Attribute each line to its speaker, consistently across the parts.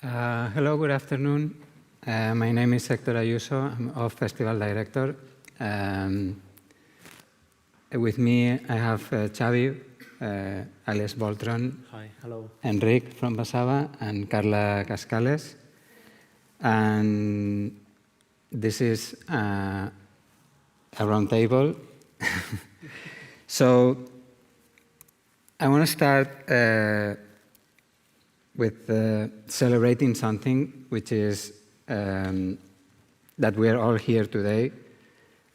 Speaker 1: Hello, good afternoon. My name is Hector Ayuso. I'm a festival director. With me, I have Xavi, alias Voltron.
Speaker 2: Hi, hello.
Speaker 1: Enric from Basava, and Carla Cascales. And this is a round table. So I want to start with celebrating something, which is that we are all here today,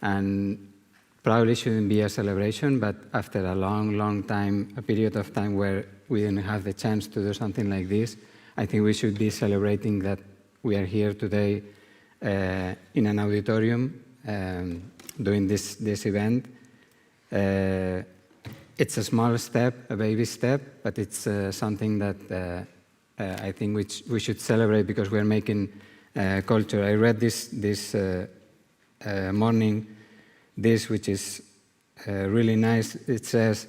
Speaker 1: and probably shouldn't be a celebration, but after a long time, a period of time where we didn't have the chance to do something like this, I think we should be celebrating that we are here today in an auditorium doing this event. It's a small step, a baby step, but it's something that I think we should celebrate because we're making culture. I read this morning, which is really nice. It says,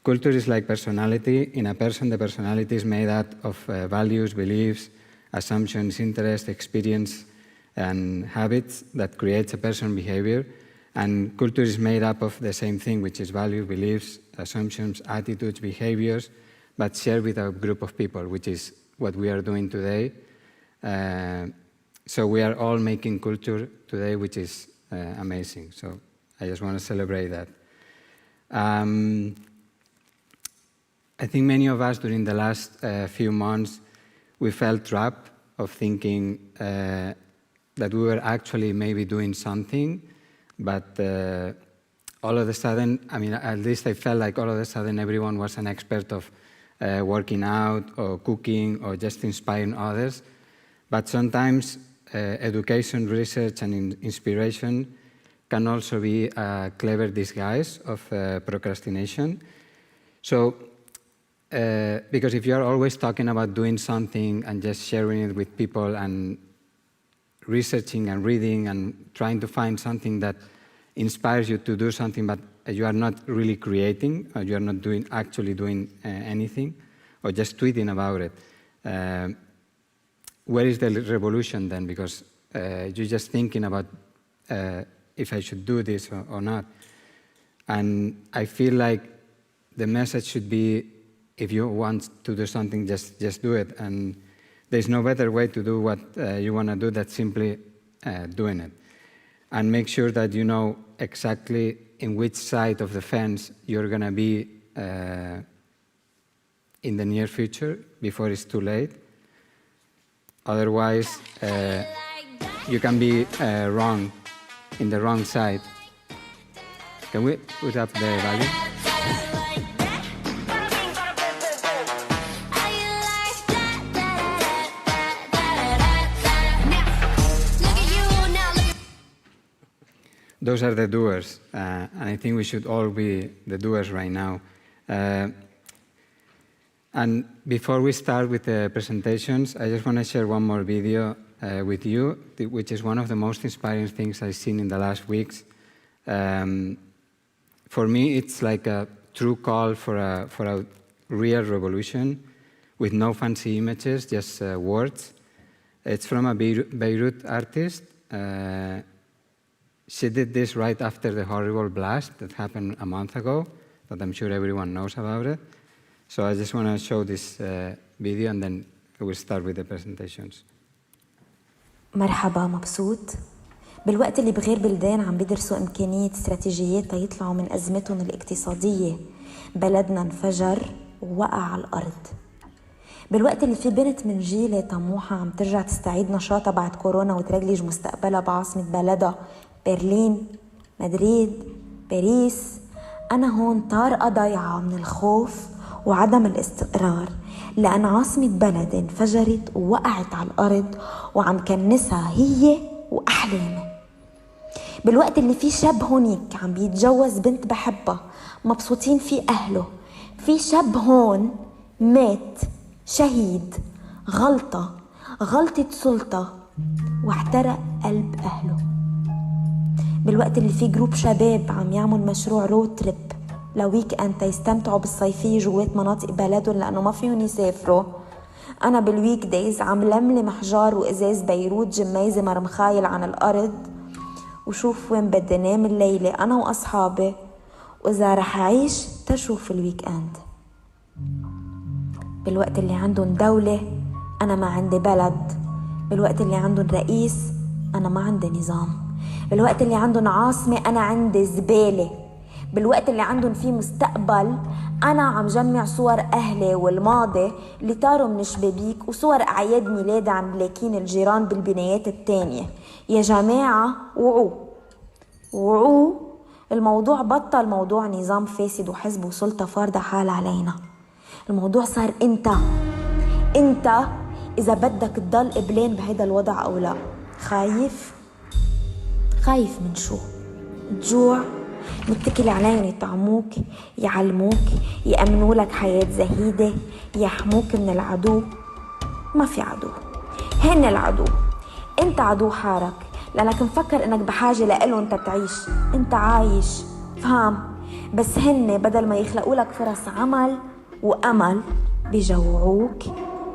Speaker 1: culture is like personality. In a person, the personality is made up of values, beliefs, assumptions, interests, experience, and habits that creates a person's behavior. And culture is made up of the same thing, which is values, beliefs, assumptions, attitudes, behaviors, but shared with a group of people, which is what we are doing today. So we are all making culture today, which is amazing. So I just want to celebrate that. I think many of us during the last few months, we felt trapped of thinking that we were actually maybe doing something, but all of a sudden, I mean, at least I felt like all of a sudden everyone was an expert of working out or cooking or just inspiring others. But sometimes education, research, and inspiration can also be a clever disguise of procrastination. So, because if you're always talking about doing something and just sharing it with people and researching and reading and trying to find something that inspires you to do something, but you are not really creating, or you are not actually doing anything, or just tweeting about it. Where is the revolution then? Because you're just thinking about if I should do this or not. And I feel like the message should be, if you want to do something, just do it. And there's no better way to do what you want to do than simply doing it. And make sure that you know exactly in which side of the fence you're going to be in the near future before it's too late. Otherwise, you can be wrong, in the wrong side. Can we put up the value? Those are the doers, and I think we should all be the doers right now. And before we start with the presentations, I just want to share one more video with you, which is one of the most inspiring things I've seen in the last weeks. For me, it's like a true call for a real revolution with no fancy images, just words. It's from a Beirut artist. She did this right after the horrible blast that happened a month ago, that I'm sure everyone knows about it. So I just want to show this video and then we'll start with the presentations.
Speaker 3: مرحبا، مبسوط؟ بالوقت اللي بغير بلدان عم بيدرسوا إمكانية استراتيجيات ليطلعوا من أزمتهم الاقتصادية، بلدنا انفجر ووقع على الأرض. بالوقت اللي في بنت من جيلي طموحة عم ترجع تستعيد نشاطها بعد كورونا وترجلج مستقبلها بعاصمة بلدها برلين، مدريد، باريس، أنا هون طارقة ضايعة من الخوف وعدم الاستقرار، لأن عاصمة بلد انفجرت ووقعت على الأرض وعم كنسها هي وأحلامي. بالوقت اللي في شاب هونيك عم بيتجوز بنت بحبها، مبسوطين في أهله، في شاب هون مات شهيد، غلطة سلطة واحترق قلب أهله. بالوقت اللي في جروب شباب عم يعمل مشروع رود تريب لويك أنت يستمتعوا بالصيفية جوات مناطق بلدهم لأنه ما فيهم يسافروا، أنا بالويك دايز عم لملم حجار وإزاز بيروت جميزة مرمخايل عن الأرض وشوف وين بدي نام الليلة أنا وأصحابي وإذا رح أعيش تشوف الويك أند. بالوقت اللي عندن دولة أنا ما عندي بلد. بالوقت اللي عندن رئيس أنا ما عندي نظام. بالوقت اللي عندن عاصمة أنا عندي زبالة. بالوقت اللي عندن فيه مستقبل أنا عم جمع صور أهلي والماضي اللي طاروا من شبابيك وصور أعياد ميلادي عم بلاكين الجيران بالبنايات التانية. يا جماعة وعوا الموضوع بطل موضوع نظام فاسد وحزب وسلطة فارضة حال علينا. الموضوع صار انت اذا بدك تضل قبلان بهيدا الوضع او لا. خايف من شو؟ تجوع؟ متكل عليهم يطعموك يعلموك يأمنوا لك حياة زهيدة يحموك من العدو. ما في عدو، هن العدو. انت عدو حارك لأنك مفكر انك بحاجة لإلهم تتعيش. انت عايش فهم، بس هن بدل ما يخلقوا لك فرص عمل وأمل بيجوعوك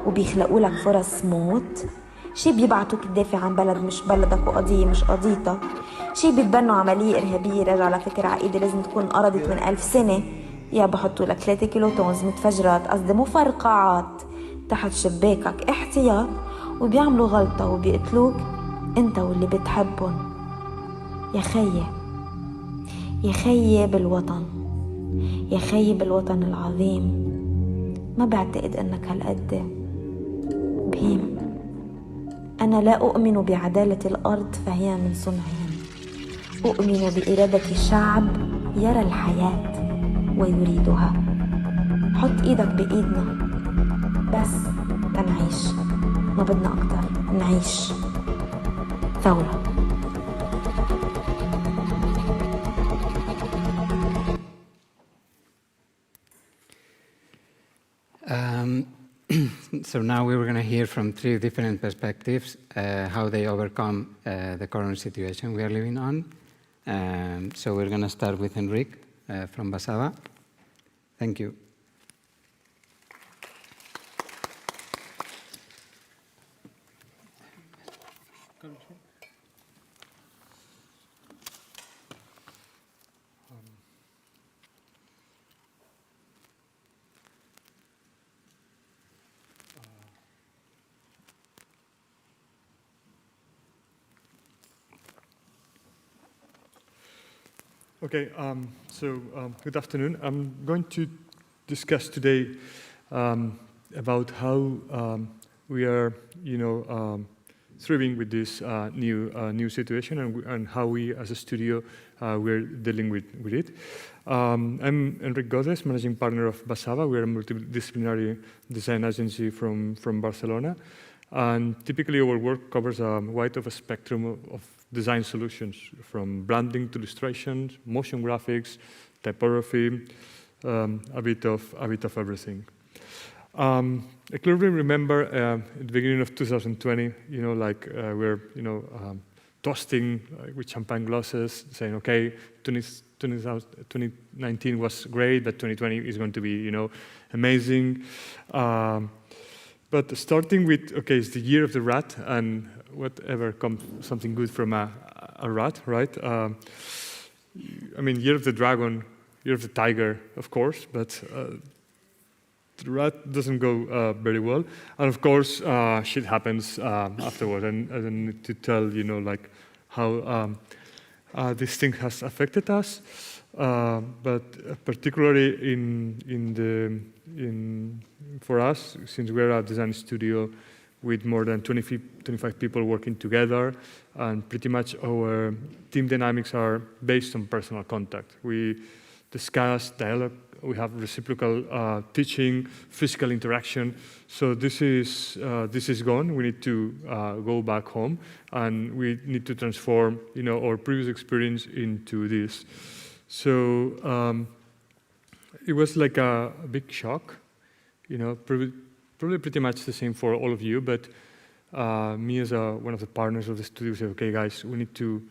Speaker 3: وبيخلقوا لك فرص موت. شي بيبعتوك تدافع عن بلد مش بلدك وقضية مش قضيتك. شي بيتبنوا عملية إرهابية راجعة لفكرة عقيدة لازم تكون قرضت من 1000 سنة. يا بحطوا لك 3 كيلو تونز متفجرات قصدي مفرقعات تحت شباكك احتياط وبيعملوا غلطة وبيقتلوك انت واللي بتحبهم. يا خيي بالوطن، يا خيي بالوطن العظيم. ما بعتقد انك هالقد بهيم. انا لا اؤمن بعدالة الارض فهي من صنعهم. اؤمن بإرادة الشعب يرى الحياة ويريدها. حط ايدك بايدنا بس تنعيش، ما بدنا اكتر، نعيش ثورة.
Speaker 1: So now we were going to hear from 3 different perspectives how they overcome the current situation we are living on. So we're going to start with Enrique from Basava. Thank you.
Speaker 2: Okay, good afternoon. I'm going to discuss today about how we are, thriving with this new situation and how we, as a studio, we're dealing with it. I'm Enric Godes, managing partner of Basava. We're a multidisciplinary design agency from Barcelona. And typically our work covers a wide of a spectrum of design solutions, from branding to illustrations, motion graphics, typography, a bit of everything. I clearly remember at the beginning of 2020, we're toasting with champagne glasses, saying, okay, 2019 was great, but 2020 is going to be, amazing. But starting with, okay, it's the year of the rat, and whatever comes something good from a rat, right? Year of the dragon, year of the tiger, of course, but the rat doesn't go very well. And of course, shit happens afterward, and I don't need to tell, how this thing has affected us. But particularly for us, since we're a design studio with more than 25 people working together, and pretty much our team dynamics are based on personal contact. We discuss, dialogue, we have reciprocal teaching, physical interaction. So this is gone. We need to go back home, and we need to transform, our previous experience into this. So it was like a big shock, probably pretty much the same for all of you, but me as one of the partners of the studio said, okay, guys, we need to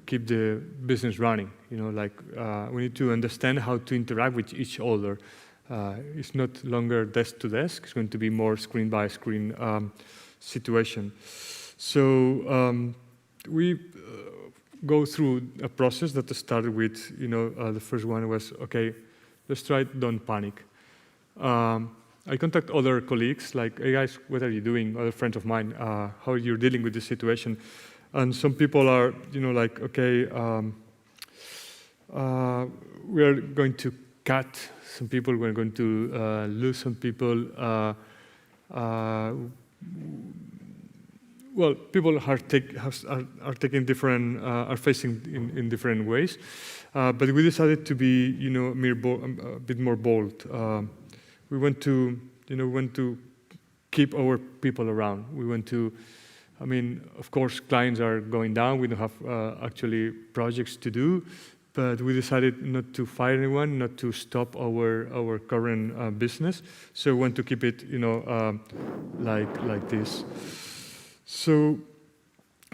Speaker 2: keep the business running. We need to understand how to interact with each other. It's not longer desk to desk. It's going to be more screen by screen situation. So we go through a process that started with, the first one was, okay, let's try it, don't panic. I contact other colleagues, like, hey guys, what are you doing? Other friends of mine, how are you dealing with this situation? And some people are, like, okay, we're going to cut some people, we're going to lose some people. Well, people are taking different, are facing in different ways, but we decided to be, a bit more bold. We want to, keep our people around. We want to, of course, clients are going down. We don't have actually projects to do, but we decided not to fire anyone, not to stop our current business. So we want to keep it, like this. So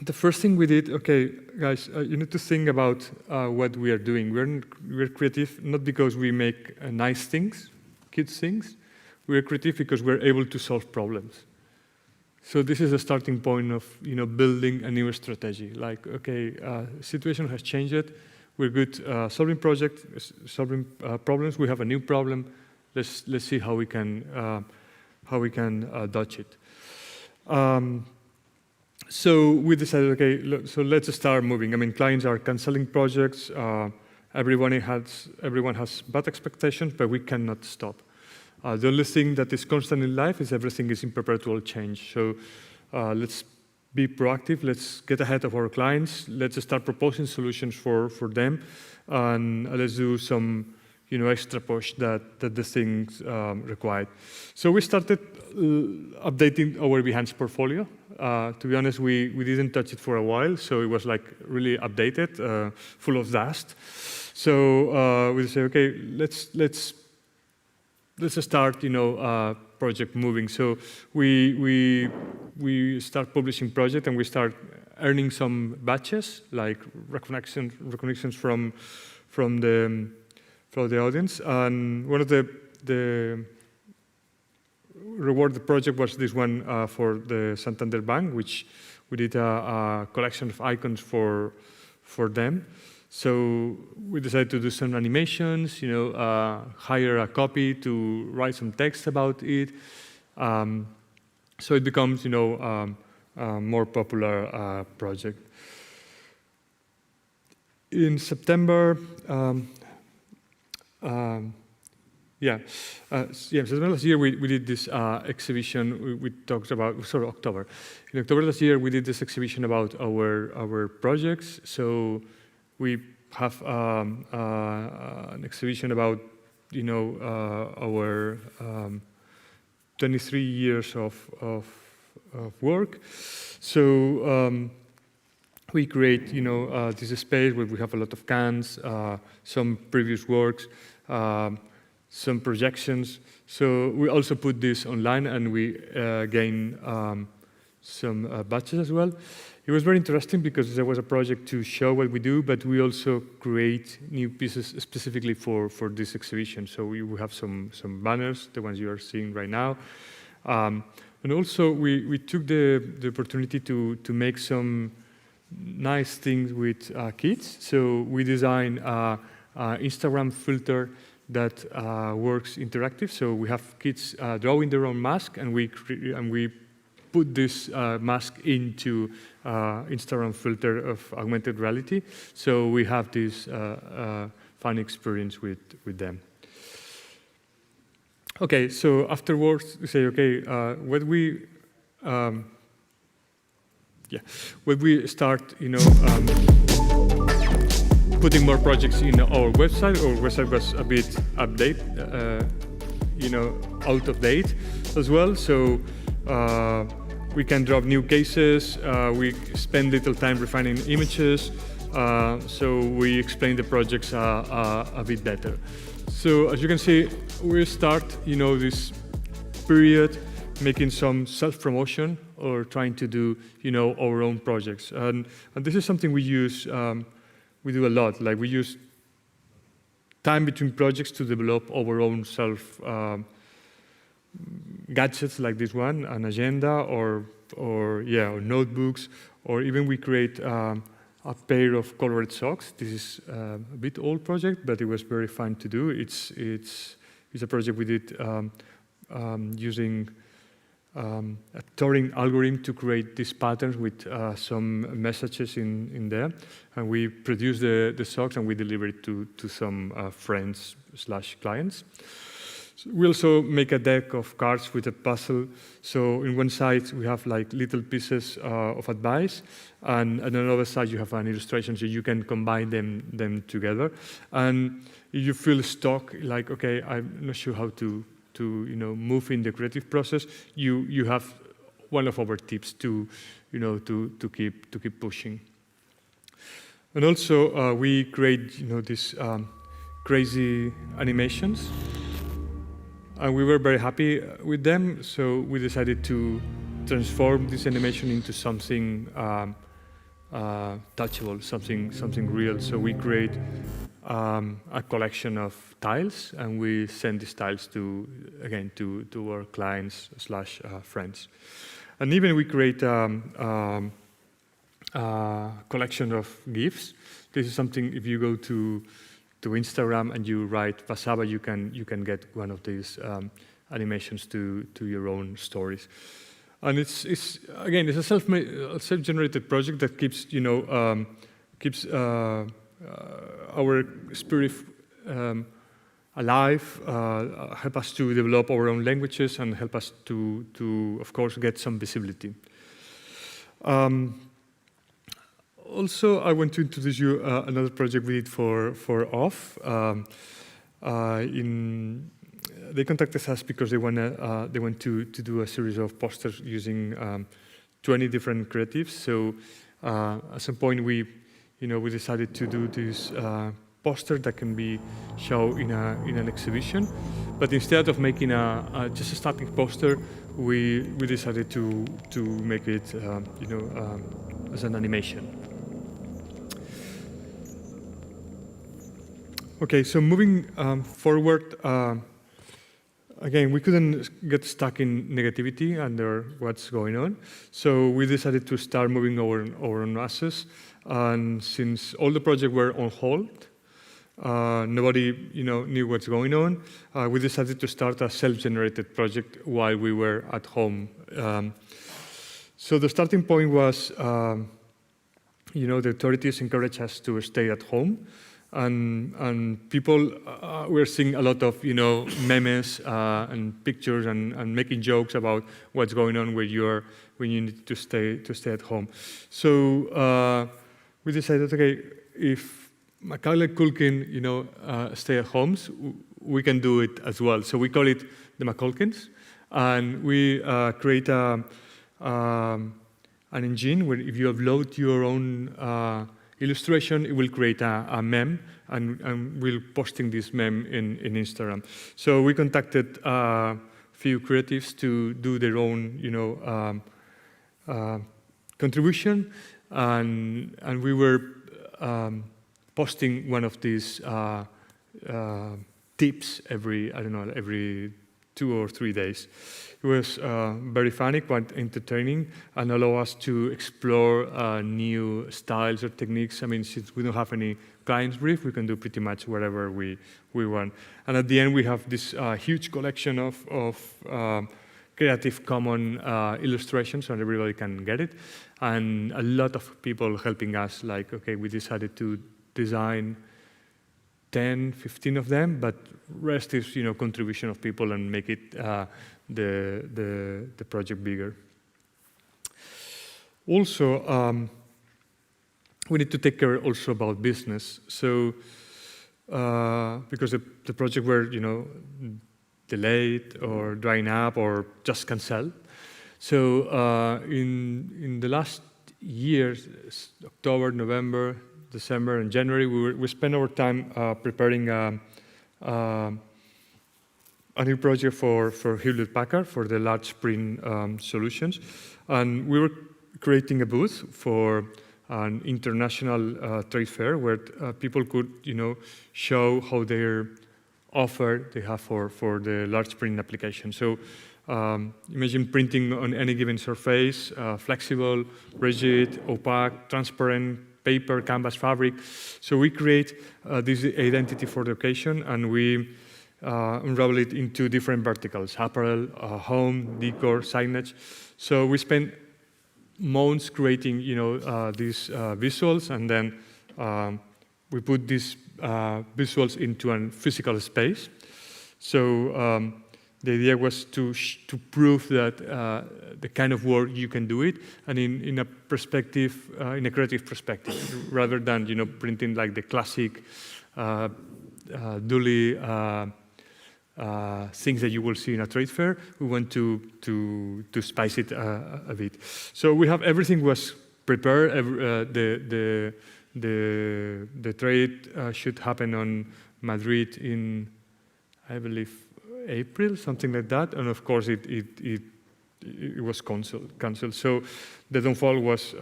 Speaker 2: the first thing we did, okay, guys, you need to think about what we are doing. We're creative not because we make nice things, kids things. We're creative because we're able to solve problems. So this is a starting point of building a new strategy. Like, okay, situation has changed. We're good solving projects, solving problems. We have a new problem. Let's see how we can dodge it. So we decided, okay, so let's start moving. Clients are canceling projects. Everyone has bad expectations, but we cannot stop. The only thing that is constant in life is everything is in perpetual change. So let's be proactive. Let's get ahead of our clients. Let's start proposing solutions for them, and let's do some extra push that the things required. So we started updating our Behance portfolio. To be honest, we didn't touch it for a while, so it was like really updated, full of dust. So we said, okay, let's start, project moving. So we start publishing project, and we start earning some badges, like recognitions from the audience. And one of the reward the project was this one for the Santander Bank, which we did a collection of icons for them. So we decided to do some animations, hire a copy to write some text about it. So it becomes, a more popular project. In September, September last year we did this exhibition. We talked about October. In October last year we did this exhibition about our projects. So we have an exhibition about our 23 years of work. So we create this space where we have a lot of cans, some previous works, some projections. So we also put this online, and we gain some badges as well. It was very interesting because there was a project to show what we do, but we also create new pieces specifically for this exhibition. So we have some banners, the ones you are seeing right now. And also we took the opportunity to make some nice things with kids. So we designed an Instagram filter that works interactive. So we have kids drawing their own mask, and we put this mask into Instagram filter of augmented reality. So we have this fun experience with them. Okay, so afterwards we say, okay, when we start, putting more projects in our website. Our website was a bit out of date as well. So we can drop new cases. We spend little time refining images. So we explain the projects a bit better. So as you can see, we start, this period making some self-promotion or trying to do, our own projects. And this is something we use. We do a lot. Like we use time between projects to develop our own self gadgets like this one, an agenda, or notebooks, or even we create a pair of colored socks. This is a bit old project, but it was very fun to do. It's a project we did using a Turing algorithm to create these patterns with some messages in there. And we produce the socks and we deliver it to some friends/clients. So we also make a deck of cards with a puzzle. So in one side, we have like little pieces of advice, and on another side, you have an illustration, so you can combine them together. And if you feel stuck, like, okay, I'm not sure how to move in the creative process, you have one of our tips to keep pushing. And also, we create these crazy animations. And we were very happy with them, so we decided to transform this animation into something touchable, something real. So we create a collection of tiles, and we send these tiles to our clients/friends. And even we create a collection of GIFs. This is something, if you go to Instagram and you write Pasaba, you can get one of these animations to your own stories. And it's a self-generated project that keeps our spirit alive, help us to develop our own languages, and help us to of course get some visibility. Also, I want to introduce you another project we did for OFF. They contacted us because they want to do a series of posters using 20 different creatives. So at some point we decided to do this poster that can be shown in an exhibition. But instead of making just a static poster, we decided to make it as an animation. Okay, so moving forward, again, we couldn't get stuck in negativity under what's going on, so we decided to start moving our own assets. And since all the projects were on hold, nobody knew what's going on, we decided to start a self-generated project while we were at home. So the starting point was, the authorities encouraged us to stay at home. And people were seeing a lot of memes and pictures and making jokes about what's going on when you need to stay at home. So we decided, okay, if Macaulay Culkin stay at homes, we can do it as well. So we call it the Macaulkins, and we create an engine where if you upload your own illustration, it will create a meme, and we're posting this meme in Instagram. So we contacted a few creatives to do their own, contribution, and we were posting one of these tips every 2 or 3 days. It was very funny, quite entertaining, and allow us to explore new styles or techniques. I mean, since we don't have any client's brief, we can do pretty much whatever we want. And at the end, we have this huge collection of Creative Commons illustrations, and everybody can get it. And a lot of people helping us, like, okay, we decided to design 10, 15 of them, but rest is contribution of people and make it the project bigger. Also, we need to take care also about business. So because the project were delayed or drying up or just canceled. So in the last years, October, November, December, and January, we spent our time preparing a new project for Hewlett-Packard for the large print solutions, and we were creating a booth for an international trade fair where people could, show how their offer they have for the large print application. So imagine printing on any given surface, flexible, rigid, opaque, transparent, paper, canvas, fabric. So we create this identity for the occasion, and we unravel it into different verticals: apparel, home, decor, signage. So we spend months creating, these visuals, and then we put these visuals into a physical space. So the idea was to prove that the kind of work you can do it, and in a perspective, in a creative perspective, rather than printing like the classic dually things that you will see in a trade fair. We want to spice it a bit. So we have everything was prepared. The trade should happen on Madrid in, I believe, April, something like that, and of course it was cancelled. So the downfall was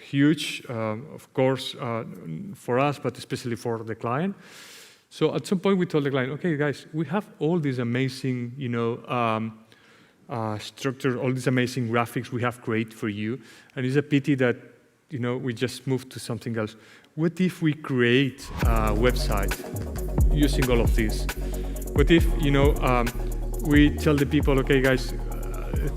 Speaker 2: huge, of course, for us, but especially for the client. So at some point we told the client, okay, guys, we have all these amazing, structure, all these amazing graphics we have created for you, and it's a pity that we just moved to something else. What if we create a website using all of this? What if, we tell the people, okay, guys,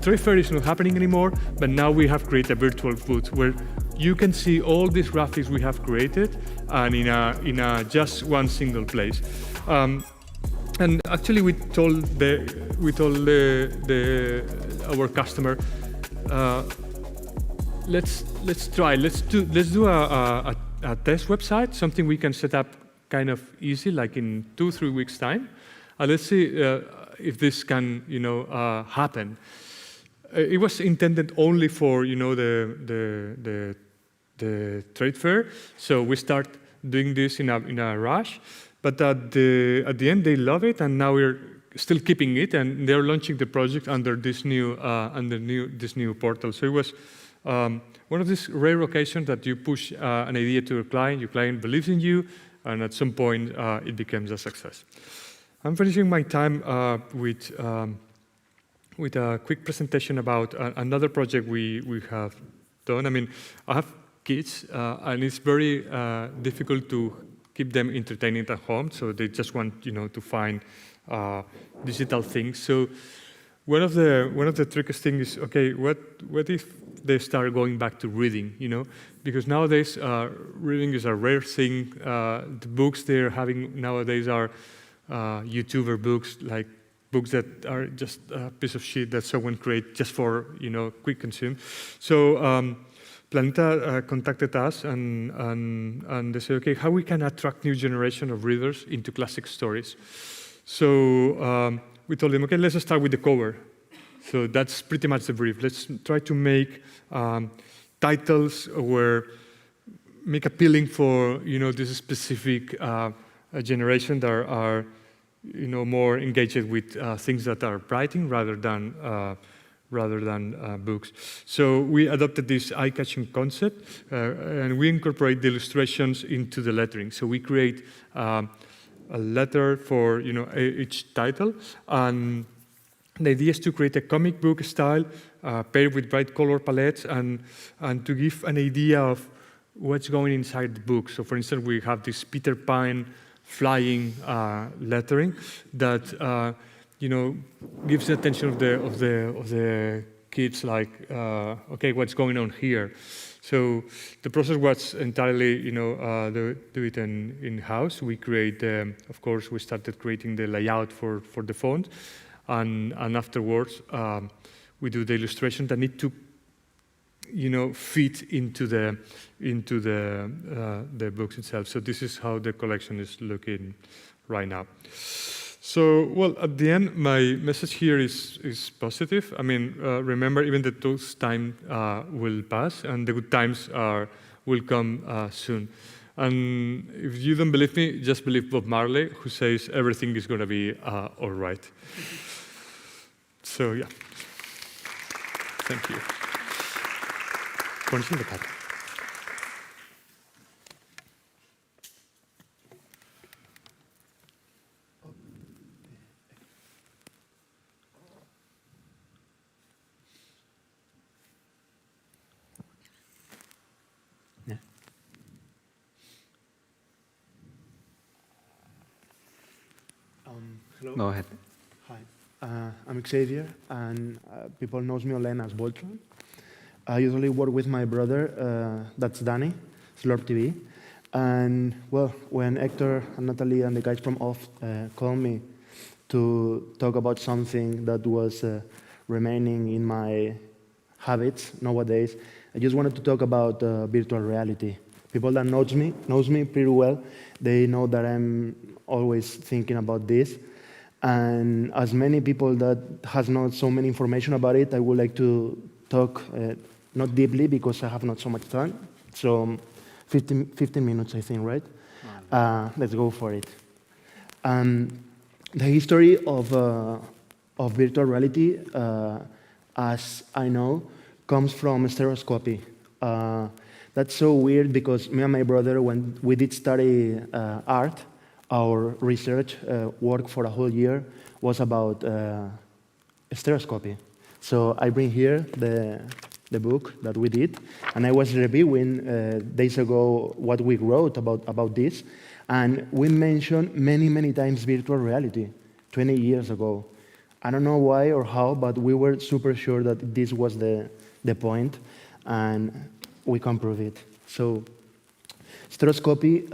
Speaker 2: trade fair is not happening anymore, but now we have created a virtual booth where you can see all these graphics we have created, and in a just one single place. And actually, we told our customer, let's do a test website, something we can set up kind of easy, like in 2-3 weeks time. Let's see if this can, happen. It was intended only for, the trade fair. So we start doing this in a rush. But at the end, they love it, and now we're still keeping it, and they're launching the project under this new portal. So it was one of these rare occasions that you push an idea to your client believes in you, and at some point it becomes a success. I'm finishing my time with a quick presentation about another project we have done. I mean, I have kids, and it's very difficult to keep them entertained at home, so they just want to find digital things. So one of the trickiest things is, okay, what if they start going back to reading? Because nowadays reading is a rare thing. The books they're having nowadays are YouTuber books, like books that are just a piece of shit that someone created just for quick consume. So Planeta contacted us and they said, okay, how we can attract new generation of readers into classic stories. So we told them, okay, let's start with the cover. So that's pretty much the brief. Let's try to make titles where make appealing for this specific generation that are more engaged with things that are writing rather than books. So we adopted this eye-catching concept, and we incorporate the illustrations into the lettering. So we create a letter for each title, and the idea is to create a comic book style paired with bright color palettes and to give an idea of what's going inside the book. So for instance, we have this Peter Pan flying lettering that gives the attention of the kids, like okay, what's going on here? So the process was entirely do it in-house. We create, of course, we started creating the layout for the font, and afterwards we do the illustration that need to fit into the books itself. So this is how the collection is looking right now. So, well, at the end, my message here is positive. I mean, remember, even that those times will pass, and the good times will come soon. And if you don't believe me, just believe Bob Marley, who says everything is going to be all right. So, yeah. Thank you. Pones in the cat.
Speaker 4: Hello.
Speaker 1: Go ahead.
Speaker 4: Hi. I'm Xavier, and people knows me online as Voltron. I usually work with my brother, that's Danny, Slurp TV. And well, when Hector and Natalie and the guys from Off called me to talk about something that was remaining in my habits nowadays, I just wanted to talk about virtual reality. People that knows me pretty well, they know that I'm always thinking about this. And as many people that has not so many information about it, I would like to talk, not deeply because I have not so much time. So 15 minutes, I think, right? Let's go for it. The history of virtual reality, as I know, comes from stereoscopy. That's so weird because me and my brother, when we did study art, our research work for a whole year was about stereoscopy. So I bring here the book that we did, and I was reviewing days ago what we wrote about this, and we mentioned many times virtual reality 20 years ago. I don't know why or how, but we were super sure that this was the point, and we can prove it. So stereoscopy,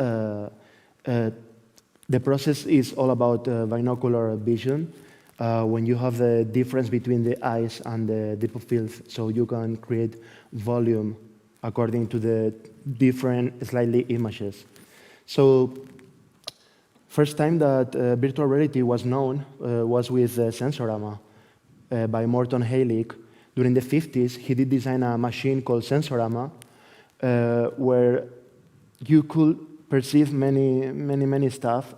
Speaker 4: the process is all about binocular vision, when you have the difference between the eyes and the depth of field, so you can create volume according to the different slightly images. So first time that virtual reality was known was with Sensorama by Morton Haylick. During the 50s, he did design a machine called Sensorama, where you could perceive many stuff,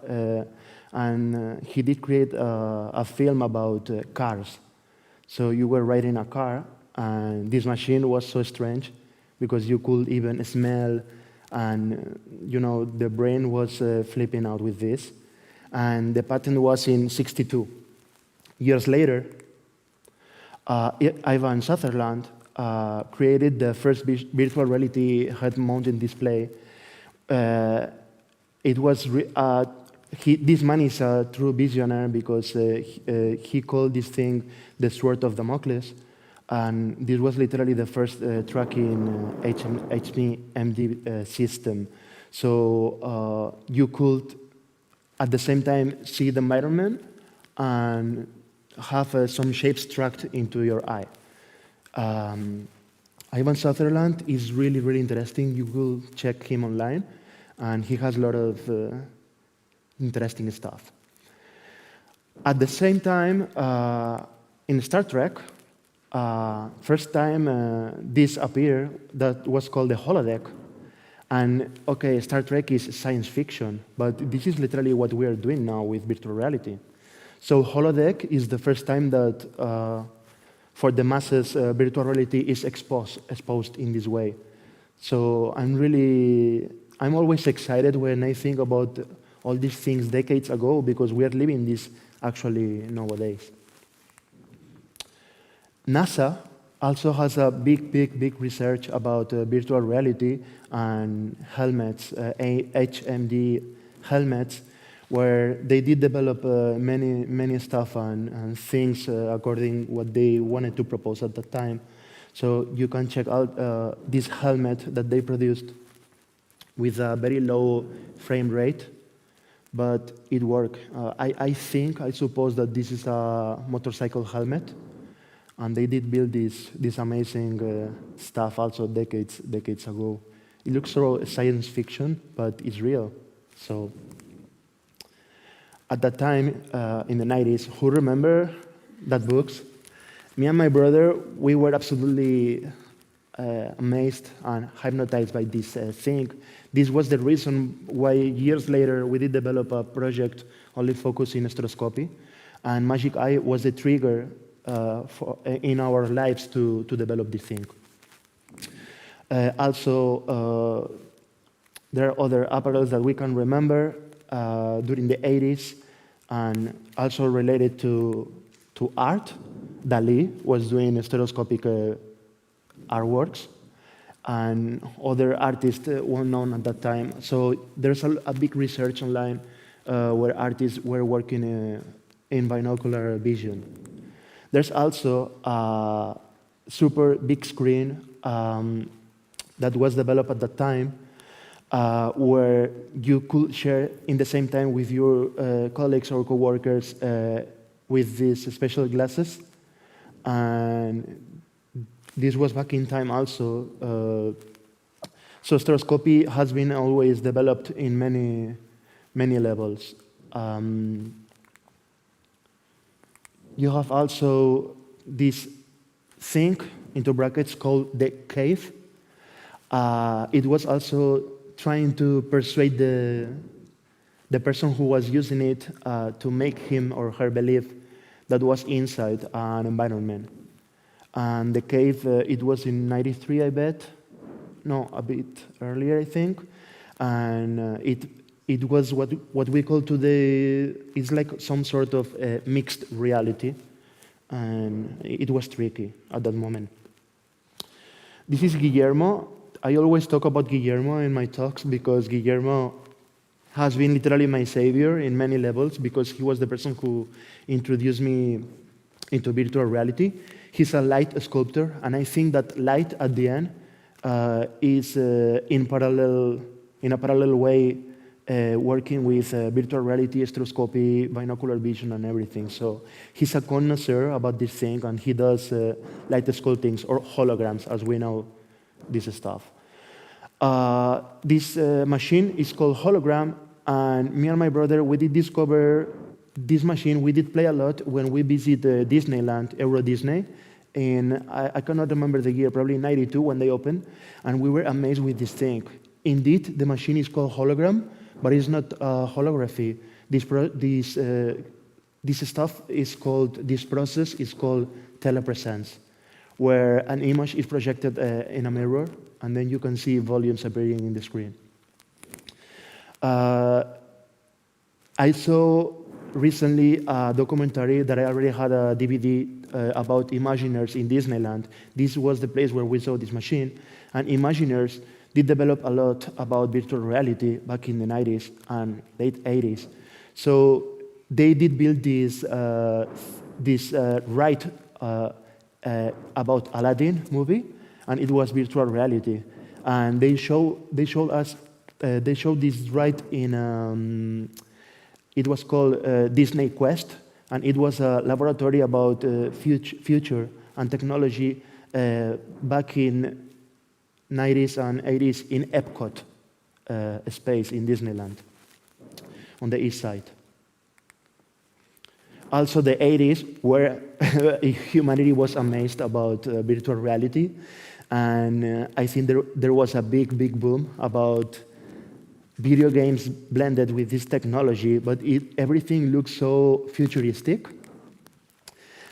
Speaker 4: and he did create a film about cars. So you were riding a car, and this machine was so strange because you could even smell, and the brain was flipping out with this. And the patent was in '62. Years later, Ivan Sutherland created the first virtual reality head-mounted display. This man is a true visionary because he called this thing the Sword of Damocles, and this was literally the first tracking HMD system. So you could, at the same time, see the environment and have some shapes tracked into your eye. Ivan Sutherland is really interesting. You will check him online, and he has a lot of interesting stuff. At the same time, in Star Trek, first time this appeared, that was called the holodeck. And okay, Star Trek is science fiction, but this is literally what we are doing now with virtual reality. So holodeck is the first time that for the masses, virtual reality is exposed in this way. So I'm always excited when I think about all these things decades ago, because we are living this actually nowadays. NASA also has a big research about virtual reality and helmets, HMD helmets, where they did develop many stuff and things according what they wanted to propose at the time. So you can check out this helmet that they produced with a very low frame rate, but it worked. I suppose that this is a motorcycle helmet, and they did build this amazing stuff also decades ago. It looks so science fiction, but it's real. So at that time, in the 90s, who remember that books? Me and my brother, we were absolutely amazed and hypnotized by this thing. This was the reason why years later we did develop a project only focused in stereoscopy, and Magic Eye was the trigger in our lives to develop this thing. Also, there are other apparels that we can remember during the 80s, and also related to art. Dali was doing stereoscopic artworks, and other artists well known at that time. So there's a big research online where artists were working in binocular vision. There's also a super big screen that was developed at that time where you could share in the same time with your colleagues or coworkers with these special glasses. And this was back in time also. So stereoscopy has been always developed in many levels. You have also this thing, into brackets, called the cave. It was also trying to persuade the person who was using it to make him or her believe that was inside an environment. And the cave, it was in 93, I bet. No, a bit earlier, I think. And it was what we call today, it's like some sort of mixed reality. And it was tricky at that moment. This is Guillermo. I always talk about Guillermo in my talks because Guillermo has been literally my savior in many levels because he was the person who introduced me into virtual reality. He's a light sculptor, and I think that light at the end is in a parallel way working with virtual reality, stereoscopy, binocular vision, and everything. So he's a connoisseur about this thing, and he does light sculptings or holograms, as we know this stuff. This machine is called Hologram, and me and my brother, we did discover this machine. We did play a lot when we visited Disneyland, Euro Disney, and I cannot remember the year, probably 92 when they opened, and we were amazed with this thing. Indeed, the machine is called Hologram, but it's not holography. This process is called telepresence, where an image is projected in a mirror, and then you can see volumes appearing in the screen. I saw recently a documentary that I already had a DVD about Imagineers in Disneyland. This was the place where we saw this machine, and Imagineers did develop a lot about virtual reality back in the 90s and late 80s. So they did build this ride about Aladdin movie, and it was virtual reality. And they showed this ride in it was called Disney Quest, and it was a laboratory about future and technology back in 90s and 80s in Epcot space in Disneyland on the east side. Also the 80s, where humanity was amazed about virtual reality, and I think there was a big boom about video games blended with this technology, but everything looks so futuristic.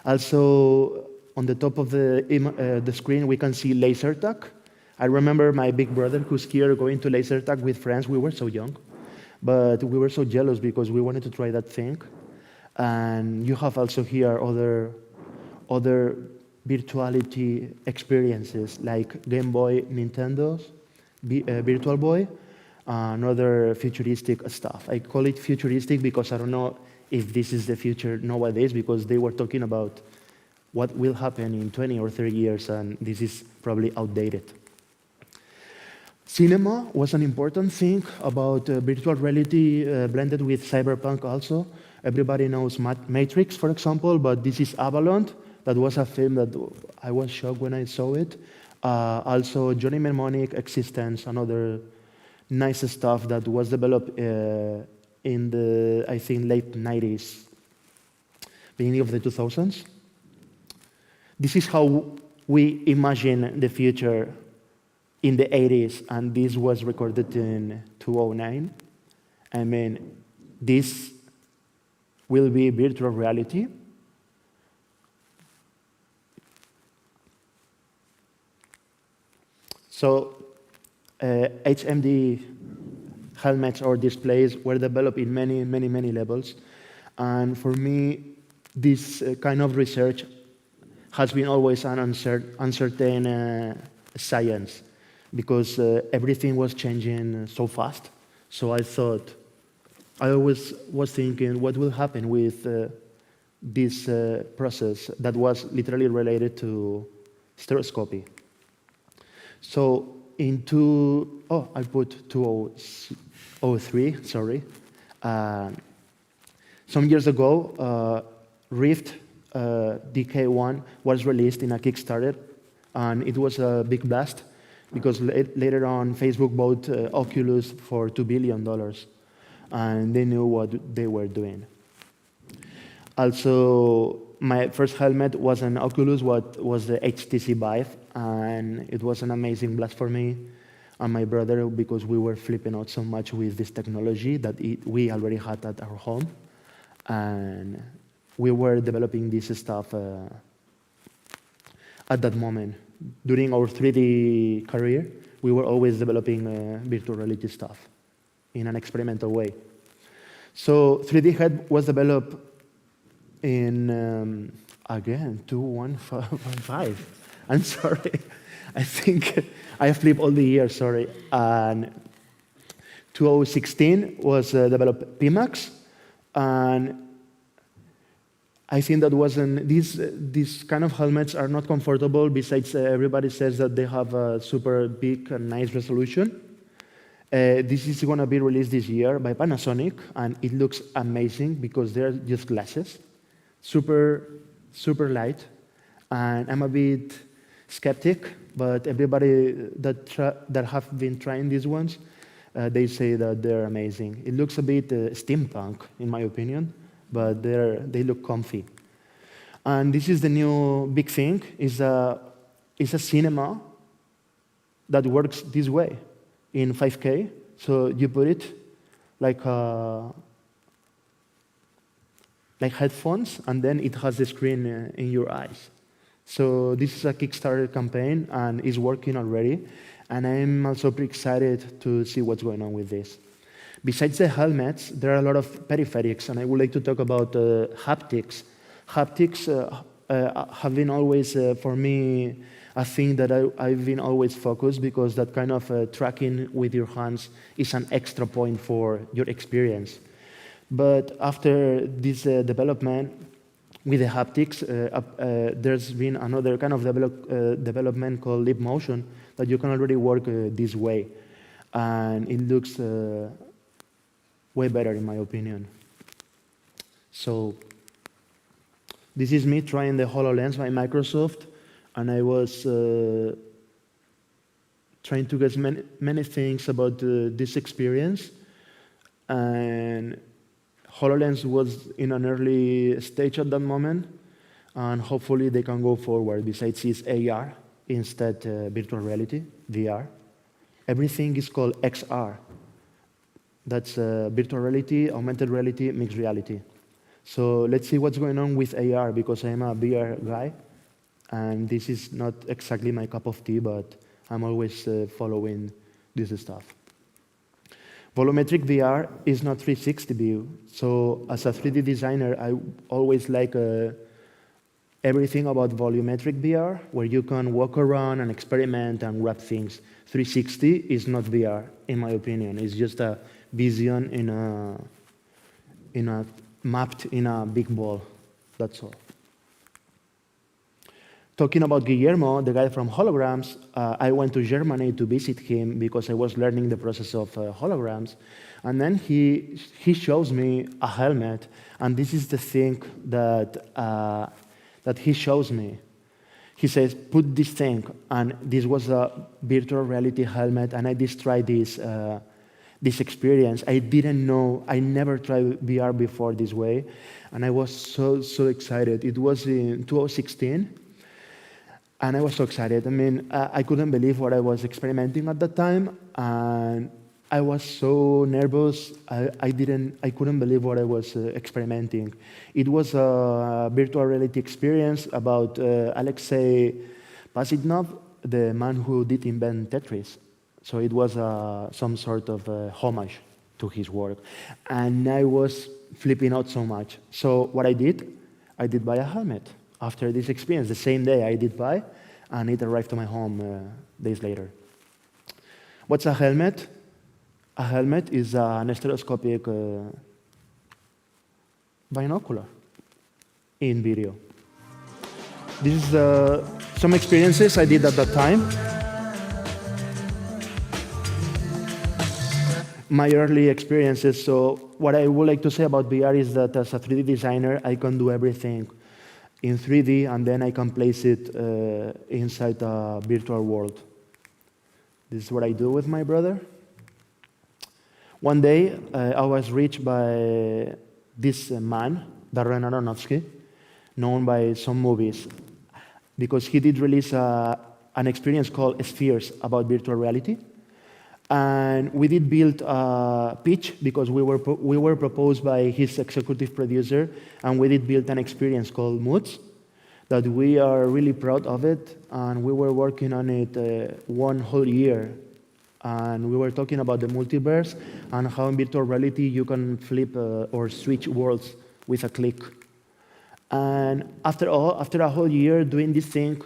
Speaker 4: Also, on the top of the screen, we can see laser tag. I remember my big brother who's here going to laser tag with friends. We were so young, but we were so jealous because we wanted to try that thing. And you have also here other virtuality experiences like Game Boy, Nintendo's Virtual Boy, and other futuristic stuff. I call it futuristic because I don't know if this is the future nowadays, because they were talking about what will happen in 20 or 30 years, and this is probably outdated. Cinema was an important thing about virtual reality blended with cyberpunk also. Everybody knows Matrix, for example, but this is Avalon. That was a film that I was shocked when I saw it. Also, Johnny Mnemonic, Existence, and other nice stuff that was developed in the, I think, late 90s, beginning of the 2000s. This is how we imagine the future in the 80s, and this was recorded in 2009. I mean, this will be virtual reality. So HMD helmets or displays were developed in many levels. And for me, this kind of research has been always an uncertain science, because everything was changing so fast. So I thought, I always was thinking what will happen with this process that was literally related to stereoscopy. So I put 2003, sorry. Some years ago, Rift DK1 was released in a Kickstarter, and it was a big blast because later on Facebook bought Oculus for $2 billion, and they knew what they were doing. Also, my first helmet was an Oculus, was the HTC Vive, and it was an amazing blast for me and my brother because we were flipping out so much with this technology that we already had at our home, and we were developing this stuff at that moment. During our 3D career, we were always developing virtual reality stuff in an experimental way. So 3D Head was developed in, again, 2115. I'm sorry. I think I flipped all the years, sorry. And 2016 was developed Pimax, and I think that wasn't, these kind of helmets are not comfortable. Besides, everybody says that they have a super big and nice resolution. This is going to be released this year by Panasonic, and it looks amazing because they're just glasses, super, super light. And I'm a bit skeptic, but everybody that have been trying these ones, they say that they're amazing. It looks a bit steampunk, in my opinion, but they look comfy. And this is the new big thing, is a cinema that works this way, in 5K. So you put it like headphones, and then it has the screen in your eyes. So this is a Kickstarter campaign, and it's working already. And I'm also pretty excited to see what's going on with this. Besides the helmets, there are a lot of peripherals, and I would like to talk about haptics. Haptics have been always, for me, a thing that I've been always focused, because that kind of tracking with your hands is an extra point for your experience. But after this development with the haptics, there's been another kind of development called Leap Motion that you can already work this way. And it looks way better, in my opinion. So this is me trying the HoloLens by Microsoft, and I was trying to get many things about this experience. And HoloLens was in an early stage at that moment, and hopefully they can go forward. Besides, it's AR instead virtual reality, VR. Everything is called XR. That's virtual reality, augmented reality, mixed reality. So let's see what's going on with AR, because I'm a VR guy, and this is not exactly my cup of tea, but I'm always following this stuff. Volumetric VR is not 360 view. So as a 3D designer, I always like everything about volumetric VR, where you can walk around and experiment and grab things. 360 is not VR, in my opinion. It's just a vision mapped in a big ball. That's all. Talking about Guillermo, the guy from Holograms, I went to Germany to visit him because I was learning the process of holograms. And then he shows me a helmet, and this is the thing that he shows me. He says, put this thing, and this was a virtual reality helmet, and I just tried this experience. I didn't know, I never tried VR before this way, and I was so excited. It was in 2016. And I was so excited. I mean, I couldn't believe what I was experimenting at that time, and I was so nervous. I couldn't believe what I was experimenting. It was a virtual reality experience about Alexei Pazitnov, the man who did invent Tetris. So it was some sort of homage to his work. And I was flipping out so much. So what I did buy a helmet. After this experience, the same day I did buy, and it arrived to my home days later. What's a helmet? A helmet is an stereoscopic binocular in video. This is some experiences I did at that time. My early experiences. So what I would like to say about VR is that as a 3D designer, I can do everything in 3D, and then I can place it inside a virtual world. This is what I do with my brother. One day, I was reached by this man, Darren Aronofsky, known by some movies, because he did release an experience called Spheres about virtual reality. And we did build a pitch because we were proposed by his executive producer, and we did build an experience called Moods that we are really proud of it, and we were working on it one whole year. And we were talking about the multiverse and how in virtual reality you can flip or switch worlds with a click. And after a whole year doing this thing,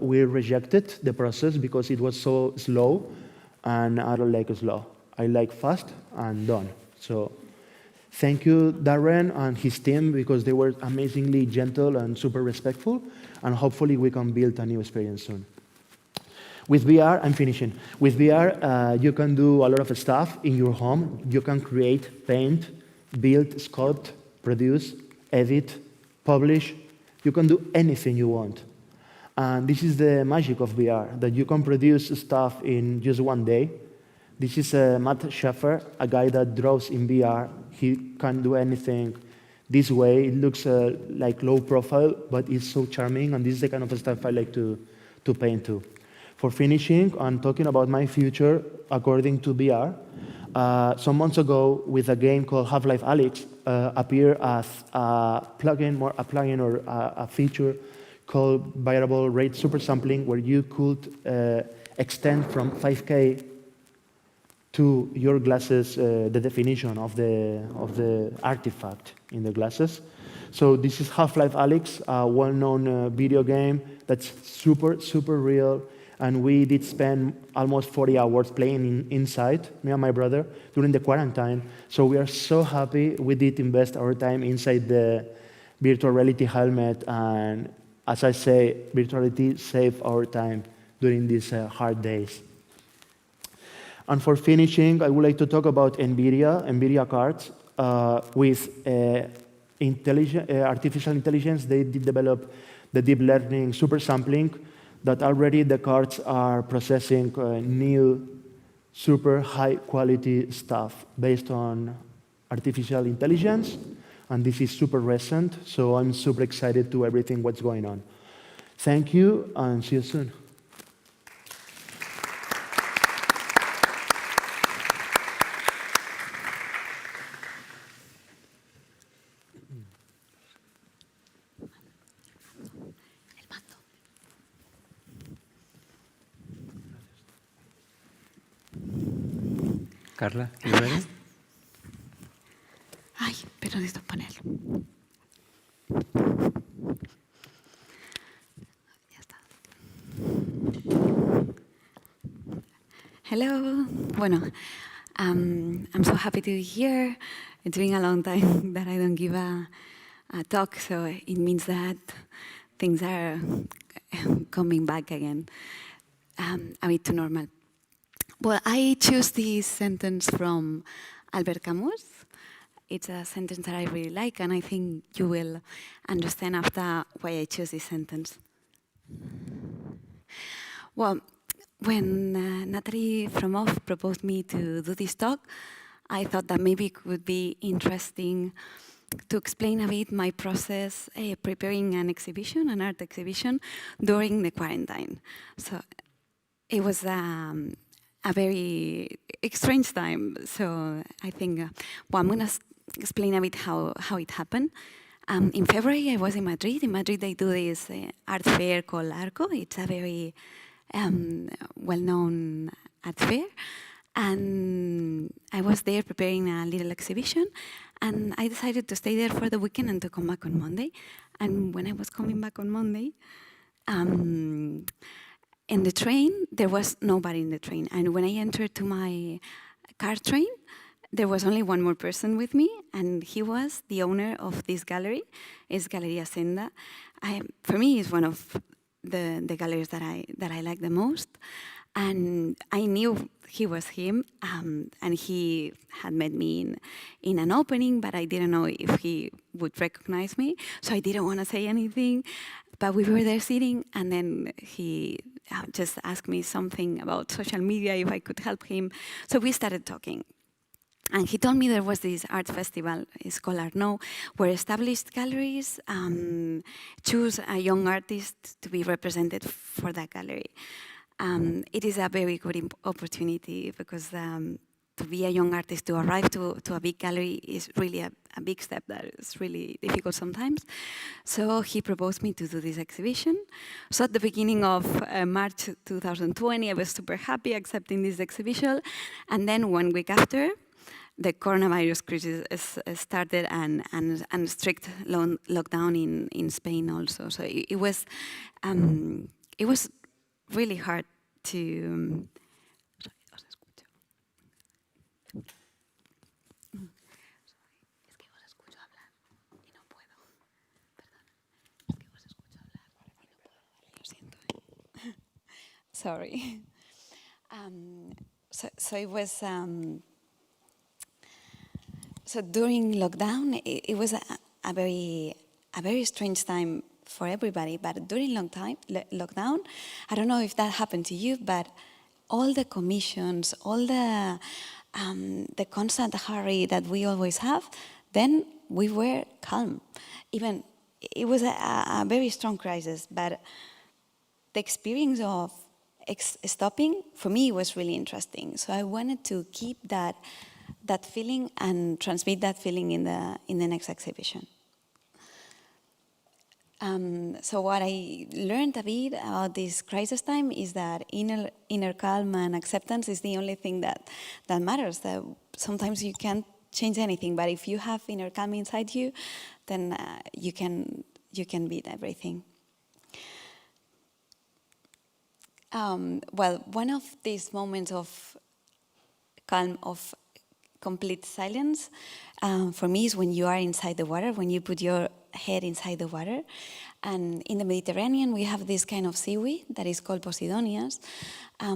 Speaker 4: we rejected the process because it was so slow. And I don't like slow. I like fast and done. So thank you, Darren and his team, because they were amazingly gentle and super respectful. And hopefully we can build a new experience soon. With VR, I'm finishing. With VR, you can do a lot of stuff in your home. You can create, paint, build, sculpt, produce, edit, publish. You can do anything you want. And this is the magic of VR, that you can produce stuff in just one day. This is Matt Schaffer, a guy that draws in VR. He can do anything this way. It looks like low profile, but it's so charming, and this is the kind of stuff I like to paint too. For finishing, and talking about my future according to VR, some months ago, with a game called Half-Life Alyx, appeared as a plugin or a feature called variable rate supersampling, where you could extend from 5K to your glasses the definition of the artifact in the glasses. So this is Half-Life Alyx, a well-known video game that's super, super real. And we did spend almost 40 hours playing inside, me and my brother, during the quarantine. So we are so happy we did invest our time inside the virtual reality helmet. And as I say, virtual reality saved our time during these hard days. And for finishing, I would like to talk about NVIDIA cards. With artificial intelligence, they did develop the deep learning supersampling, that already the cards are processing new, super high quality stuff based on artificial intelligence. And this is super recent, so I'm super excited to everything what's going on. Thank you, and see you soon.
Speaker 1: Carla, you ready?
Speaker 5: Ay, pero necesito ponerlo. Ya está. Hello. Bueno, I'm so happy to be here. It's been a long time that I don't give a talk, so it means that things are coming back again a bit to normal. Well, I choose this sentence from Albert Camus. It's a sentence that I really like, and I think you will understand after why I choose this sentence. Well, when Natalie Fromov proposed me to do this talk, I thought that maybe it would be interesting to explain a bit my process preparing an art exhibition during the quarantine. So it was a very strange time. So I think, well, I'm going to explain a bit how it happened. In February, I was in Madrid. In Madrid, they do this art fair called Arco. It's a very well-known art fair. And I was there preparing a little exhibition. And I decided to stay there for the weekend and to come back on Monday. And when I was coming back on Monday, in the train, there was nobody in the train. And when I entered to my car train, there was only one more person with me, and he was the owner of this gallery. It's Galeria Senda. For me, it's one of the galleries that I like the most. And I knew he was him, and he had met me in an opening, but I didn't know if he would recognize me, so I didn't want to say anything. But we were there sitting, and then he just asked me something about social media, if I could help him. So we started talking. And he told me there was this art festival, it's called Arnaud, where established galleries choose a young artist to be represented for that gallery. It is a very good opportunity because to be a young artist, to arrive to a big gallery is really a big step that is really difficult sometimes. So he proposed me to do this exhibition. So at the beginning of March 2020, I was super happy accepting this exhibition. And then 1 week after, the coronavirus crisis started and strict lockdown in Spain also. So it was really hard to. Sorry. So it was. So during lockdown, it was a very strange time for everybody. But during lockdown, I don't know if that happened to you, but all the commissions, all the constant hurry that we always have, then we were calm. Even it was a very strong crisis, but the experience of stopping for me was really interesting. So I wanted to keep that feeling and transmit that feeling in the next exhibition. So what I learned a bit about this crisis time is that inner calm and acceptance is the only thing that matters. That sometimes you can't change anything, but if you have inner calm inside you, then you can beat everything. Well, one of these moments of calm, of complete silence, for me is when you are inside the water, when you put your head inside the water. And in the Mediterranean, we have this kind of seaweed that is called Posidonias.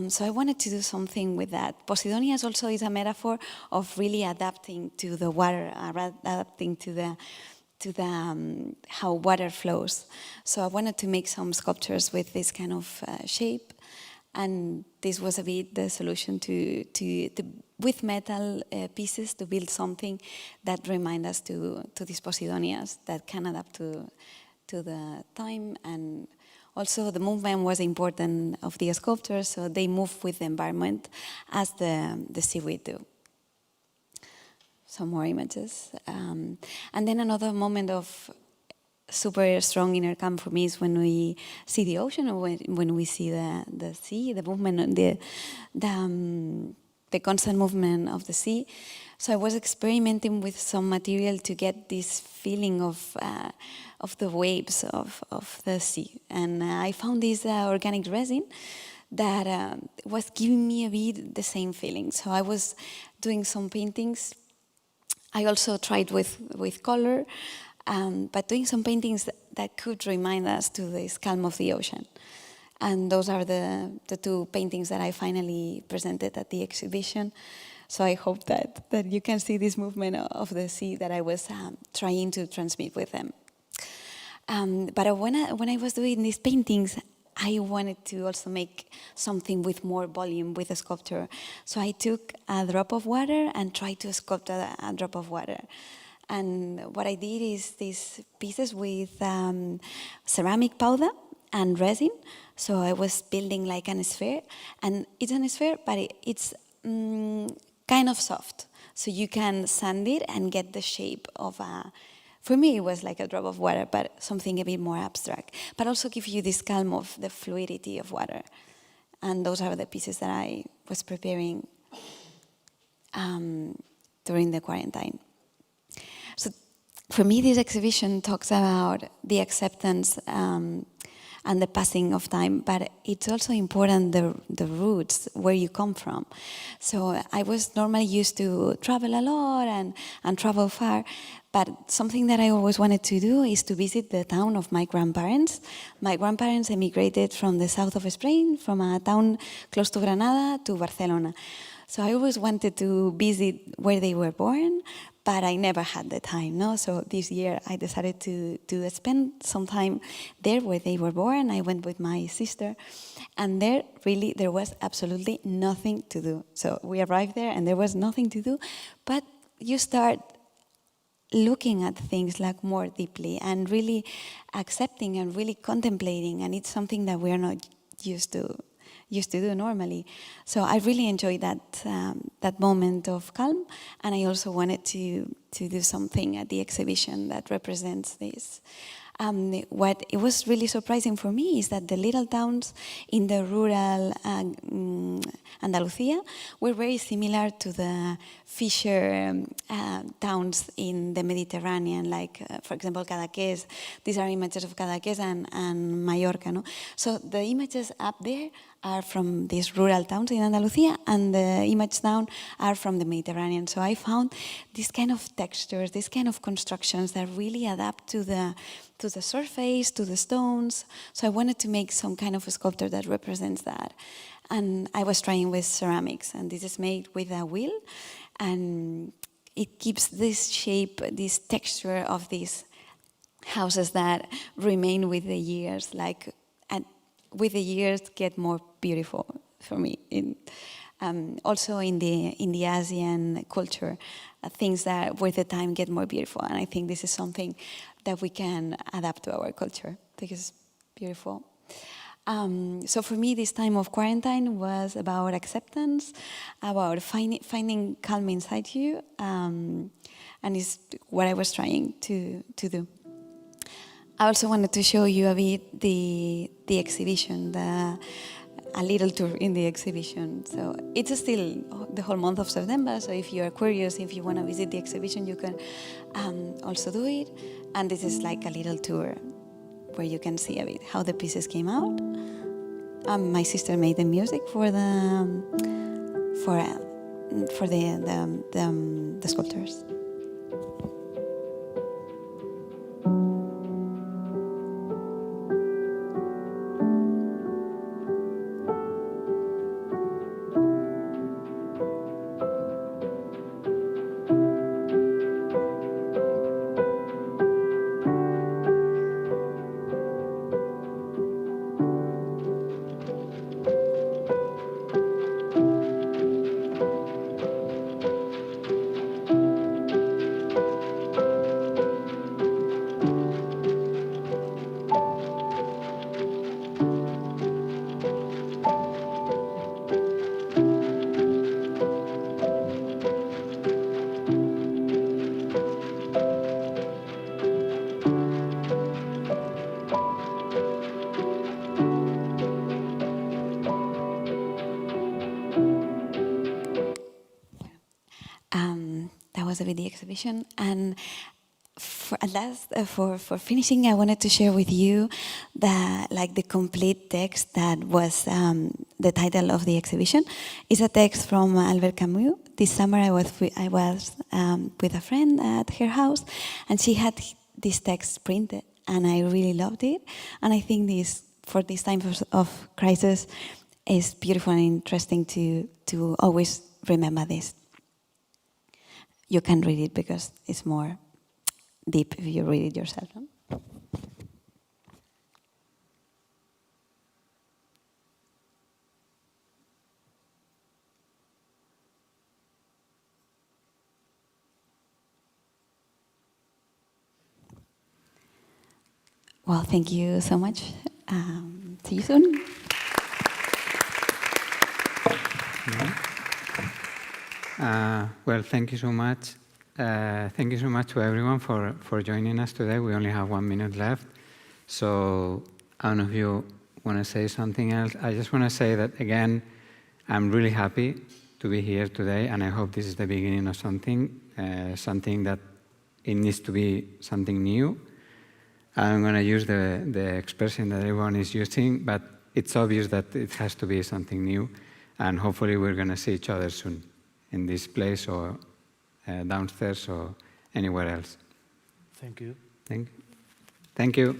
Speaker 5: So I wanted to do something with that. Posidonias also is a metaphor of really adapting to the water, adapting to the how water flows. So I wanted to make some sculptures with this kind of shape. And this was a bit the solution to with metal pieces to build something that reminds us to these Posidonias that can adapt to the time. And also the movement was important of the sculptors, so they move with the environment as the seaweed do. Some more images. And then another moment of super strong inner calm for me is when we see the ocean, or when we see the sea, the movement, the constant movement of the sea. So I was experimenting with some material to get this feeling of the waves of the sea. And I found this organic resin that was giving me a bit the same feeling. So I was doing some paintings. I also tried with color, but doing some paintings that could remind us to this calm of the ocean. And those are the two paintings that I finally presented at the exhibition. So I hope that you can see this movement of the sea that I was trying to transmit with them. But when I was doing these paintings, I wanted to also make something with more volume with a sculpture. So I took a drop of water and tried to sculpt a drop of water. And what I did is these pieces with ceramic powder and resin. So I was building like a sphere. And it's a sphere, but it's kind of soft. So you can sand it and get the shape of a... For me, it was like a drop of water, but something a bit more abstract. But also give you this calm of the fluidity of water. And those are the pieces that I was preparing during the quarantine. So for me, this exhibition talks about the acceptance and the passing of time, but it's also important the roots, where you come from. So I was normally used to travel a lot and travel far, but something that I always wanted to do is to visit the town of my grandparents. My grandparents emigrated from the south of Spain, from a town close to Granada to Barcelona. So I always wanted to visit where they were born, but I never had the time, no? So this year I decided to spend some time there where they were born. I went with my sister, and there was absolutely nothing to do. So we arrived there and there was nothing to do, but you start looking at things like more deeply and really accepting and really contemplating, and it's something that we are not used to do normally. So I really enjoyed that moment of calm, and I also wanted to do something at the exhibition that represents this. What it was really surprising for me is that the little towns in the rural Andalusia were very similar to the fisher towns in the Mediterranean, like, for example, Cadaqués. These are images of Cadaqués and Mallorca. No? So the images up there are from these rural towns in Andalusia, and the image down are from the Mediterranean. So I found these kind of textures, these kind of constructions that really adapt to the surface, to the stones. So I wanted to make some kind of a sculpture that represents that. And I was trying with ceramics, and this is made with a wheel, and it keeps this shape, this texture of these houses that remain with the years, like, and with the years get more beautiful for me. Also in the Asian culture, things that with the time get more beautiful, and I think this is something that we can adapt to our culture because it's beautiful. So for me, this time of quarantine was about acceptance, about finding calm inside you, and it's what I was trying to do. I also wanted to show you a bit the exhibition, a little tour in the exhibition. So it's still the whole month of September, so if you are curious, if you want to visit the exhibition, you can also do it. And this is like a little tour where you can see a bit how the pieces came out. My sister made the music for the sculptures. That was a bit the exhibition, and for finishing, I wanted to share with you the complete text that was the title of the exhibition. It's a text from Albert Camus. This summer I was with a friend at her house, and she had this text printed, and I really loved it. And I think for this time of crisis is beautiful and interesting to always remember this. You can read it because it's more deep if you read it yourself. No? Well, thank you so much. See you soon.
Speaker 1: Well, thank you so much. Thank you so much to everyone for joining us today. We only have 1 minute left. So I don't know if you want to say something else. I just want to say that, again, I'm really happy to be here today, and I hope this is the beginning of something that it needs to be something new. I'm going to use the expression that everyone is using, but it's obvious that it has to be something new, and hopefully we're going to see each other soon in this place or downstairs or anywhere else.
Speaker 4: Thank you.
Speaker 1: Thank you.